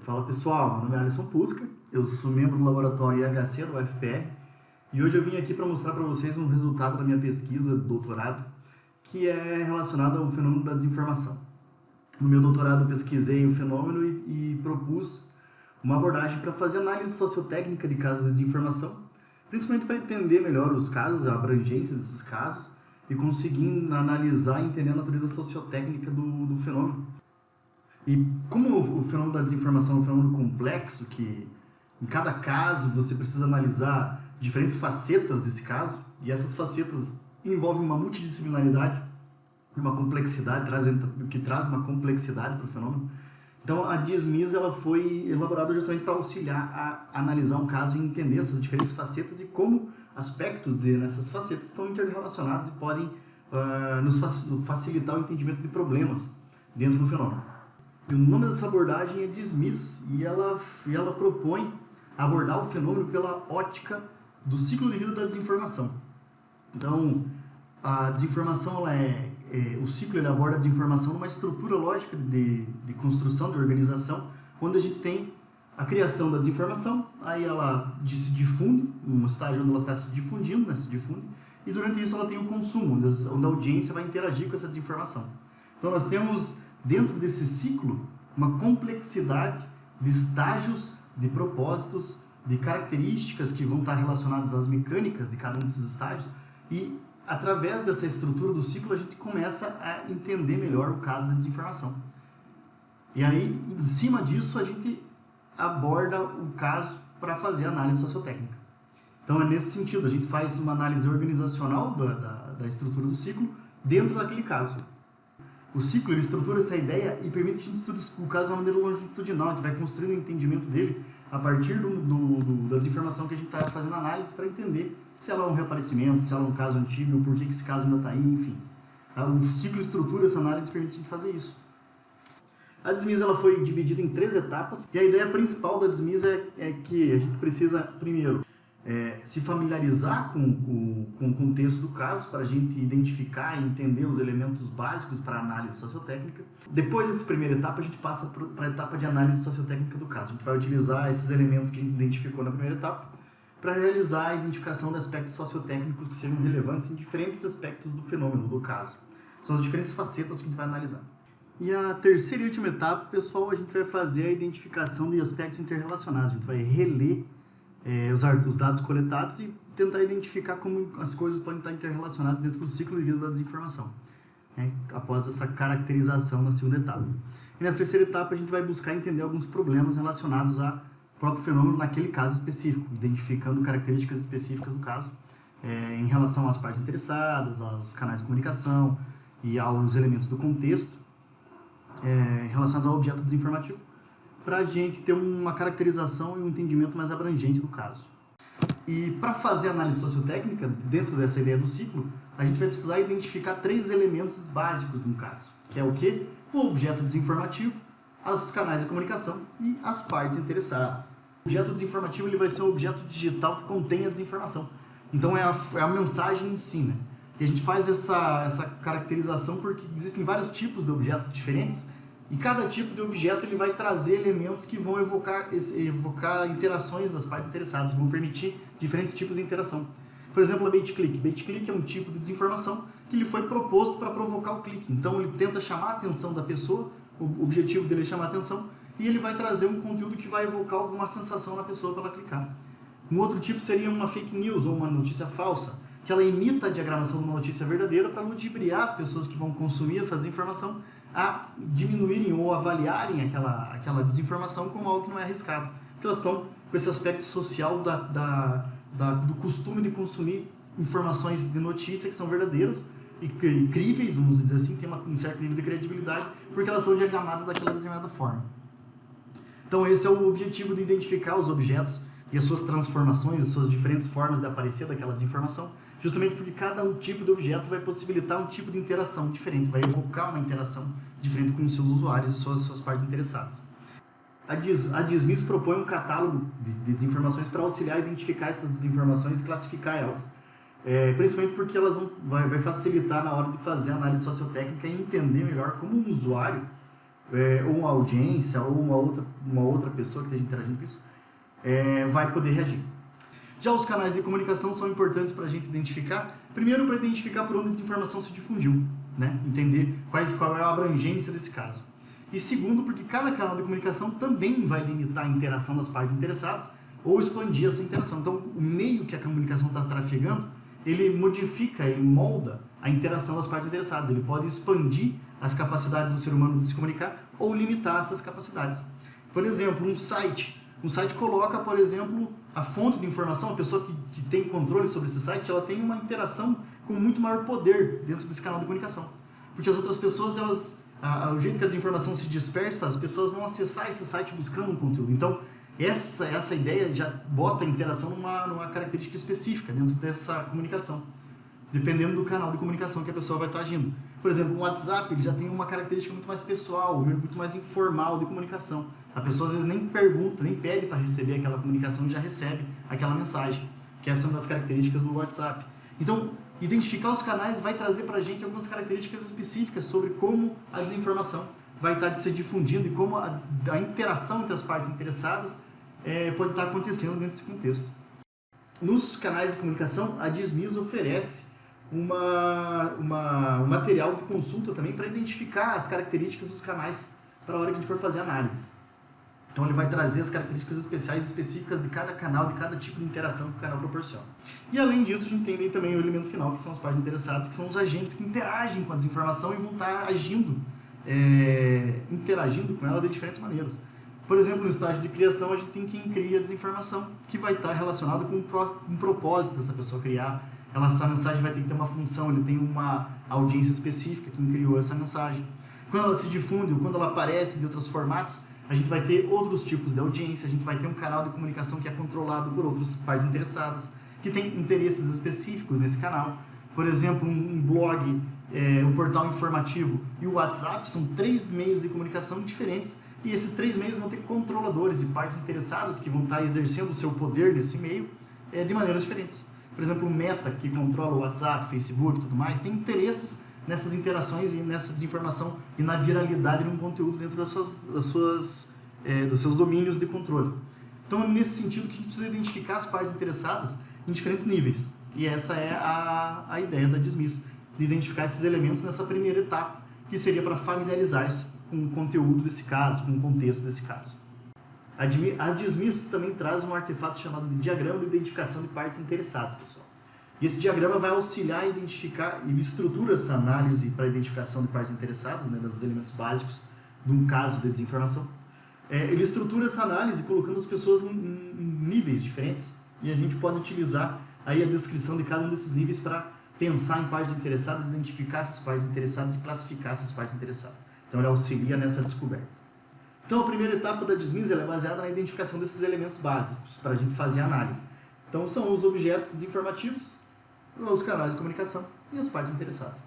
Fala pessoal, meu nome é Alisson Pusca, eu sou membro do laboratório IHC do UFPR e hoje eu vim aqui para mostrar para vocês um resultado da minha pesquisa de doutorado que é relacionado ao fenômeno da desinformação. No meu doutorado eu pesquisei o fenômeno e propus uma abordagem para fazer análise sociotécnica de casos de desinformação, principalmente para entender melhor os casos, a abrangência desses casos e conseguir analisar e entender a natureza sociotécnica do fenômeno. E como o fenômeno da desinformação é um fenômeno complexo, que em cada caso você precisa analisar diferentes facetas desse caso, e essas facetas envolvem uma multidisciplinaridade, uma complexidade, que traz uma complexidade para o fenômeno. Então a DISMIS ela foi elaborada justamente para auxiliar a analisar um caso e entender essas diferentes facetas e como aspectos nessas facetas estão interrelacionados e podem nos facilitar o entendimento de problemas dentro do fenômeno. E o nome dessa abordagem é DISMIS e ela propõe abordar o fenômeno pela ótica do ciclo de vida da desinformação. Então, a desinformação, o ciclo ele aborda a desinformação numa estrutura lógica de construção, de organização, onde a gente tem a criação da desinformação, aí ela se difunde, um estágio onde ela está se difundindo, e durante isso ela tem o consumo, onde a audiência vai interagir com essa desinformação. Então, nós temos dentro desse ciclo uma complexidade de estágios, de propósitos, de características que vão estar relacionadas às mecânicas de cada um desses estágios e através dessa estrutura do ciclo a gente começa a entender melhor o caso da desinformação. E aí, em cima disso, a gente aborda o caso para fazer a análise sociotécnica. Então é nesse sentido, a gente faz uma análise organizacional da estrutura do ciclo dentro daquele caso. O ciclo ele estrutura essa ideia e permite que a gente estude o caso de uma maneira longitudinal. A gente vai construindo o entendimento dele a partir da desinformação que a gente está fazendo análise para entender se ela é um reaparecimento, se ela é um caso antigo, por que esse caso ainda está aí, enfim. O ciclo estrutura essa análise e permite a gente fazer isso. A DISMIS ela foi dividida em 3 etapas e a ideia principal da DISMIS é que a gente precisa, primeiro, se familiarizar com o contexto do caso para a gente identificar e entender os elementos básicos para a análise sociotécnica. Depois dessa primeira etapa, a gente passa para a etapa de análise sociotécnica do caso. A gente vai utilizar esses elementos que a gente identificou na primeira etapa para realizar a identificação de aspectos sociotécnicos que sejam relevantes em diferentes aspectos do fenômeno, do caso. São as diferentes facetas que a gente vai analisar. E a terceira e última etapa, pessoal, a gente vai fazer a identificação de aspectos interrelacionados. A gente vai reler os dados coletados e tentar identificar como as coisas podem estar interrelacionadas dentro do ciclo de vida da desinformação, após essa caracterização na segunda etapa. E na terceira etapa a gente vai buscar entender alguns problemas relacionados ao próprio fenômeno naquele caso específico, identificando características específicas do caso, em relação às partes interessadas, aos canais de comunicação e aos elementos do contexto relacionados ao objeto desinformativo, para a gente ter uma caracterização e um entendimento mais abrangente do caso. E para fazer a análise sociotécnica, dentro dessa ideia do ciclo, a gente vai precisar identificar 3 elementos básicos de um caso, que é o quê? O objeto desinformativo, os canais de comunicação e as partes interessadas. O objeto desinformativo ele vai ser um objeto digital que contém a desinformação. Então é a mensagem em si, né? E a gente faz essa caracterização porque existem vários tipos de objetos diferentes e cada tipo de objeto ele vai trazer elementos que vão evocar interações das partes interessadas, que vão permitir diferentes tipos de interação. Por exemplo, a bait-click. Bait-click é um tipo de desinformação que ele foi proposto para provocar o clique. Então ele tenta chamar a atenção da pessoa, o objetivo dele é chamar a atenção, e ele vai trazer um conteúdo que vai evocar alguma sensação na pessoa para ela clicar. Um outro tipo seria uma fake news ou uma notícia falsa, que ela imita a diagramação de uma notícia verdadeira para ludibriar as pessoas que vão consumir essa desinformação a diminuírem ou avaliarem aquela desinformação como algo que não é arriscado. Porque elas estão com esse aspecto social do costume de consumir informações de notícia que são verdadeiras e críveis, vamos dizer assim, tem um certo nível de credibilidade, porque elas são diagramadas daquela determinada forma. Então esse é o objetivo de identificar os objetos e as suas transformações, as suas diferentes formas de aparecer daquela desinformação, justamente porque cada tipo de objeto vai possibilitar um tipo de interação diferente, vai evocar uma interação diferente com os seus usuários e suas partes interessadas. A DISMIS propõe um catálogo de desinformações para auxiliar a identificar essas desinformações e classificar elas, principalmente porque elas vai facilitar na hora de fazer a análise sociotécnica e entender melhor como um usuário ou uma audiência, ou uma outra pessoa que esteja interagindo com isso, vai poder reagir. Já os canais de comunicação são importantes para a gente identificar, primeiro para identificar por onde a desinformação se difundiu, né? Entender qual é a abrangência desse caso. E segundo, porque cada canal de comunicação também vai limitar a interação das partes interessadas ou expandir essa interação. Então, o meio que a comunicação está trafegando, ele modifica, ele molda a interação das partes interessadas. Ele pode expandir as capacidades do ser humano de se comunicar ou limitar essas capacidades. Por exemplo, um site coloca, por exemplo, a fonte de informação, a pessoa que tem controle sobre esse site, ela tem uma interação com muito maior poder dentro desse canal de comunicação. Porque as outras pessoas, o jeito que a desinformação se dispersa, as pessoas vão acessar esse site buscando um conteúdo. Então, essa ideia já bota a interação numa característica específica dentro dessa comunicação, dependendo do canal de comunicação que a pessoa vai estar agindo. Por exemplo, o WhatsApp ele já tem uma característica muito mais pessoal, muito mais informal de comunicação. A pessoa às vezes nem pergunta, nem pede para receber aquela comunicação e já recebe aquela mensagem, que essa é uma das características do WhatsApp. Então, identificar os canais vai trazer para a gente algumas características específicas sobre como a desinformação vai estar se difundindo e como a interação entre as partes interessadas pode estar acontecendo dentro desse contexto. Nos canais de comunicação, a Dismiss oferece um material de consulta também para identificar as características dos canais para a hora que a gente for fazer análise. Então ele vai trazer as características especiais específicas de cada canal, de cada tipo de interação que o canal proporciona. E além disso, a gente tem também o elemento final, que são as partes interessadas, que são os agentes que interagem com a desinformação e vão estar interagindo com ela de diferentes maneiras. Por exemplo, no estágio de criação, a gente tem quem cria a desinformação, que vai estar relacionado com um propósito dessa pessoa criar. Essa mensagem vai ter que ter uma função, ele tem uma audiência específica, quem criou essa mensagem. Quando ela se difunde ou quando ela aparece de outros formatos, a gente vai ter outros tipos de audiência, a gente vai ter um canal de comunicação que é controlado por outras partes interessadas, que tem interesses específicos nesse canal. Por exemplo, um blog, um portal informativo e o WhatsApp são 3 meios de comunicação diferentes, e esses 3 meios vão ter controladores e partes interessadas que vão estar exercendo o seu poder nesse meio de maneiras diferentes. Por exemplo, o Meta, que controla o WhatsApp, Facebook e tudo mais, tem interesses nessas interações e nessa desinformação e na viralidade de um conteúdo dentro dos seus domínios de controle. Então, é nesse sentido que a gente precisa identificar as partes interessadas em diferentes níveis. E essa é a ideia da Dismiss, de identificar esses elementos nessa primeira etapa, que seria para familiarizar-se com o conteúdo desse caso, com o contexto desse caso. A Dismiss também traz um artefato chamado de diagrama de identificação de partes interessadas, pessoal. E esse diagrama vai auxiliar a identificar, ele estrutura essa análise para a identificação de partes interessadas, né, dos elementos básicos de um caso de desinformação. Ele estrutura essa análise colocando as pessoas em níveis diferentes, e a gente pode utilizar aí a descrição de cada um desses níveis para pensar em partes interessadas, identificar essas partes interessadas e classificar essas partes interessadas. Então ele auxilia nessa descoberta. Então a primeira etapa da Dismiss é baseada na identificação desses elementos básicos para a gente fazer a análise. Então são os objetos desinformativos, os canais de comunicação e as partes interessadas.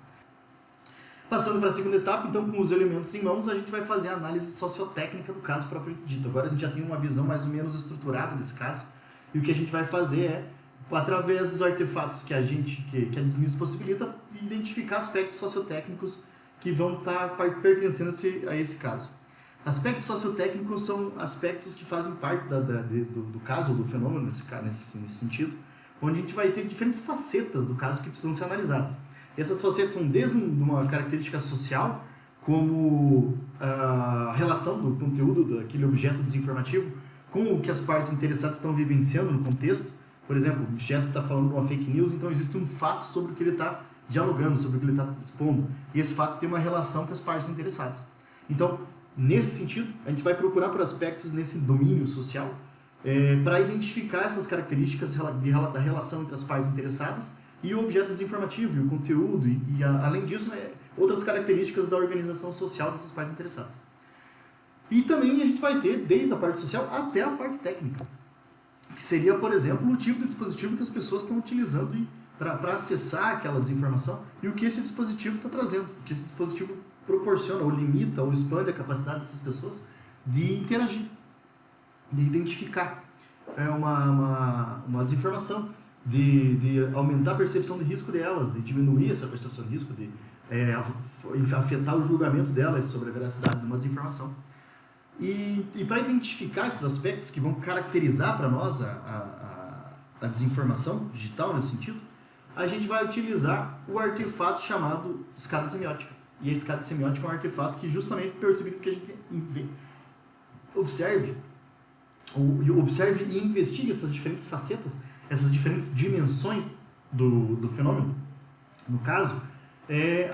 Passando para a segunda etapa, então com os elementos em mãos, a gente vai fazer a análise sociotécnica do caso propriamente dito. Agora a gente já tem uma visão mais ou menos estruturada desse caso, e o que a gente vai fazer é, através dos artefatos que a Dismiss possibilita, identificar aspectos sociotécnicos que vão estar pertencendo a esse caso. Aspectos sociotécnicos são aspectos que fazem parte do caso, do fenômeno nesse sentido, onde a gente vai ter diferentes facetas do caso que precisam ser analisadas. Essas facetas são desde uma característica social, como a relação do conteúdo daquele objeto desinformativo com o que as partes interessadas estão vivenciando no contexto. Por exemplo, o objeto está falando de uma fake news, então existe um fato sobre o que ele está dialogando, sobre o que ele está expondo. E esse fato tem uma relação com as partes interessadas. Então, nesse sentido, a gente vai procurar por aspectos nesse domínio social para identificar essas características da relação entre as partes interessadas e o objeto desinformativo, e o conteúdo, e além disso, outras características da organização social dessas partes interessadas. E também a gente vai ter, desde a parte social até a parte técnica, que seria, por exemplo, o tipo de dispositivo que as pessoas estão utilizando para acessar aquela desinformação e o que esse dispositivo está trazendo, o que esse dispositivo proporciona, ou limita, ou expande a capacidade dessas pessoas de interagir, de identificar uma desinformação, de aumentar a percepção de risco delas, de diminuir essa percepção de risco, de afetar o julgamento delas sobre a veracidade de uma desinformação. E para identificar esses aspectos que vão caracterizar para nós a desinformação digital, nesse sentido, a gente vai utilizar o artefato chamado escada semiótica. E a escada semiótica é um artefato que justamente permite que a gente observe e investigue essas diferentes facetas, essas diferentes dimensões do fenômeno, no caso,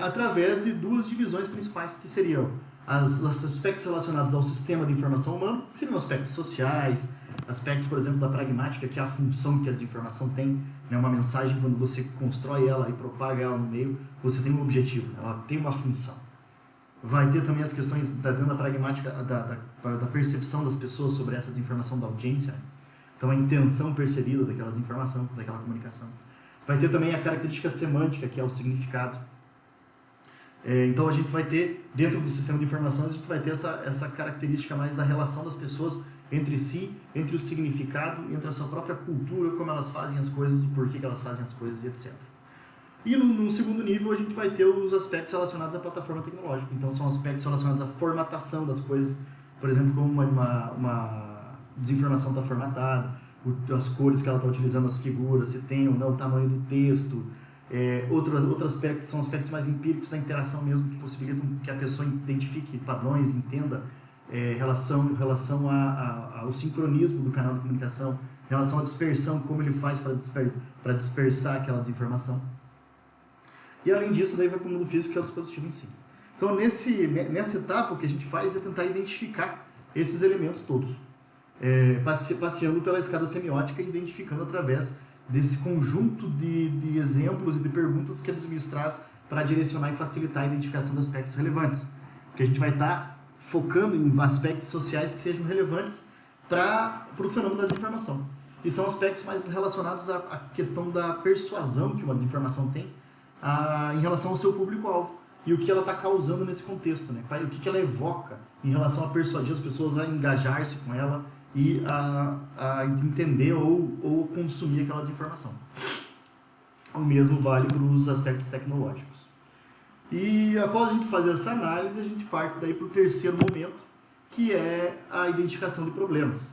através de duas divisões principais, que seriam os aspectos relacionados ao sistema de informação humano, que seriam aspectos sociais, aspectos, por exemplo, da pragmática, que é a função que a desinformação tem, né? Uma mensagem, quando você constrói ela e propaga ela no meio, você tem um objetivo, ela tem uma função. Vai ter também as questões dentro da pragmática, da percepção das pessoas sobre essa desinformação da audiência, né? Então a intenção percebida daquela desinformação, daquela comunicação. Vai ter também a característica semântica, que é o significado. Então a gente vai ter, dentro do sistema de informações, a gente vai ter essa característica mais da relação das pessoas entre si, entre o significado, entre a sua própria cultura, como elas fazem as coisas, o porquê que elas fazem as coisas, etc. E no segundo nível a gente vai ter os aspectos relacionados à plataforma tecnológica. Então são aspectos relacionados à formatação das coisas, por exemplo, como uma desinformação está formatada, as cores que ela está utilizando, as figuras, se tem ou não o tamanho do texto. Outro aspecto são aspectos mais empíricos da interação mesmo, que possibilitam que a pessoa identifique padrões, entenda relação ao sincronismo do canal de comunicação, relação à dispersão, como ele faz para dispersar aquela desinformação. E além disso, daí vai para o mundo físico, que é o dispositivo em si. Então, nessa etapa, o que a gente faz é tentar identificar esses elementos todos, passeando pela escada semiótica e identificando através desse conjunto de exemplos e de perguntas que a Desmiss traz para direcionar e facilitar a identificação de aspectos relevantes. Porque a gente vai estar focando em aspectos sociais que sejam relevantes para o fenômeno da desinformação. E são aspectos mais relacionados à questão da persuasão que uma desinformação tem em relação ao seu público-alvo e o que ela está causando nesse contexto, né? O que ela evoca em relação a persuadir as pessoas a engajar-se com ela e a entender ou consumir aquela desinformação. O mesmo vale para os aspectos tecnológicos. E após a gente fazer essa análise, a gente parte daí para o terceiro momento, que é a identificação de problemas,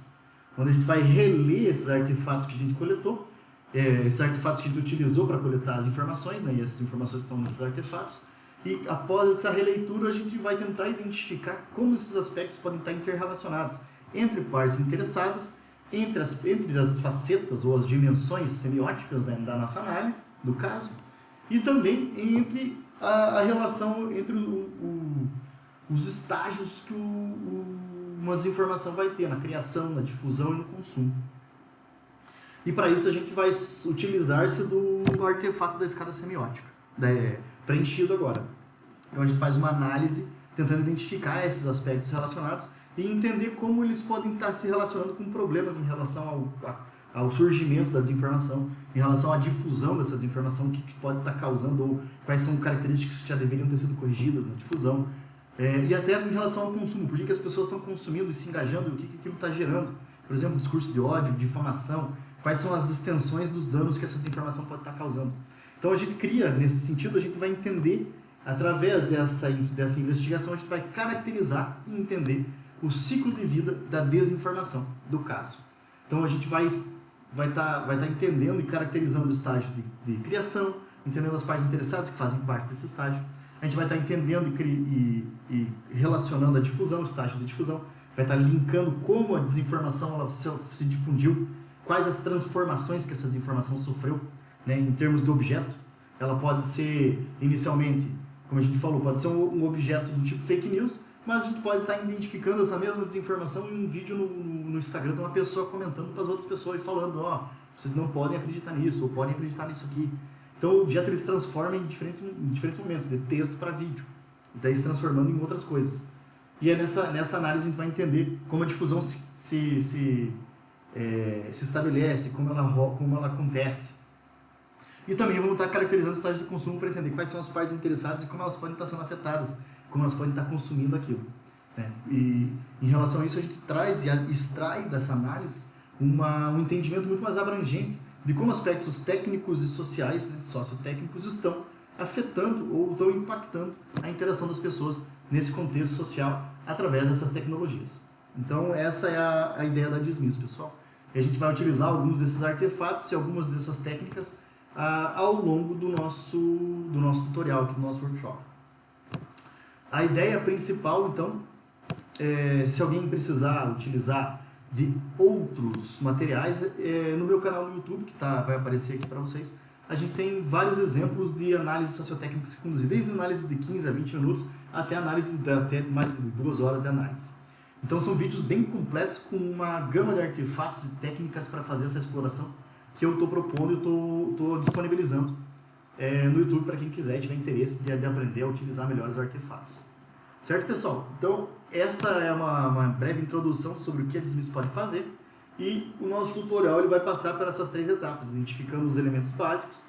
onde a gente vai reler esses artefatos que a gente coletou, esses artefatos que a gente utilizou para coletar as informações, né, e essas informações estão nesses artefatos, e após essa releitura a gente vai tentar identificar como esses aspectos podem estar interrelacionados entre partes interessadas, entre as facetas ou as dimensões semióticas, né, da nossa análise, do caso, e também entre a relação entre os estágios que uma desinformação vai ter na criação, na difusão e no consumo. E para isso a gente vai utilizar-se do artefato da escada semiótica, preenchido agora. Então a gente faz uma análise tentando identificar esses aspectos relacionados e entender como eles podem estar se relacionando com problemas em relação ao surgimento da desinformação, em relação à difusão dessa desinformação, o que pode estar causando, ou quais são características que já deveriam ter sido corrigidas na difusão, e até em relação ao consumo, por que as pessoas estão consumindo e se engajando, e o que aquilo está gerando. Por exemplo, discurso de ódio, difamação, quais são as extensões dos danos que essa desinformação pode estar causando. Então a gente cria, nesse sentido, a gente vai entender, através dessa investigação, a gente vai caracterizar e entender o ciclo de vida da desinformação, do caso. Então a gente vai estar entendendo e caracterizando o estágio de criação, entendendo as partes interessadas que fazem parte desse estágio. A gente vai estar entendendo e relacionando a difusão, o estágio de difusão. Vai estar linkando como a desinformação ela se difundiu, quais as transformações que essa desinformação sofreu, né, em termos de objeto. Ela pode ser, inicialmente, como a gente falou, pode ser um objeto do tipo fake news, mas a gente pode estar identificando essa mesma desinformação em um vídeo no Instagram de uma pessoa comentando para as outras pessoas e falando, vocês não podem acreditar nisso, ou podem acreditar nisso aqui. Então o objeto ele se transforma em diferentes momentos, de texto para vídeo, e daí se transformando em outras coisas. E é nessa análise a gente vai entender como a difusão se estabelece, como ela acontece. E também vamos estar caracterizando o estágio de consumo para entender quais são as partes interessadas e como elas podem estar sendo afetadas, como elas podem estar consumindo aquilo, né? E em relação a isso a gente traz e extrai dessa análise um entendimento muito mais abrangente de como aspectos técnicos e sociais, né, sociotécnicos, estão afetando ou estão impactando a interação das pessoas nesse contexto social através dessas tecnologias. Então essa é a ideia da Dismiss, pessoal. E a gente vai utilizar alguns desses artefatos e algumas dessas técnicas ao longo do nosso tutorial, aqui do nosso workshop. A ideia principal, então, se alguém precisar utilizar de outros materiais, no meu canal no YouTube, que vai aparecer aqui para vocês, a gente tem vários exemplos de análise sociotécnica que conduzir, desde análise de 15 a 20 minutos até análise de até mais de 2 horas de análise. Então são vídeos bem completos com uma gama de artefatos e técnicas para fazer essa exploração que eu estou propondo e estou disponibilizando no YouTube para quem quiser, tiver interesse de aprender a utilizar melhor os artefatos. Certo, pessoal? Então, essa é uma breve introdução sobre o que a Dismiss pode fazer e o nosso tutorial ele vai passar por essas 3 etapas, identificando os elementos básicos,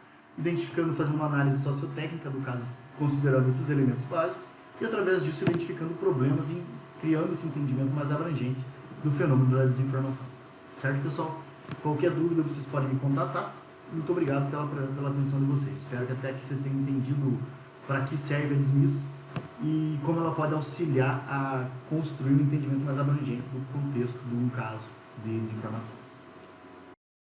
fazendo uma análise sociotécnica do caso, considerando esses elementos básicos e, através disso, identificando problemas e criando esse entendimento mais abrangente do fenômeno da desinformação. Certo, pessoal? Qualquer dúvida, vocês podem me contatar. Muito obrigado pela atenção de vocês. Espero que até aqui vocês tenham entendido para que serve a Dismiss e como ela pode auxiliar a construir um entendimento mais abrangente do contexto de um caso de desinformação.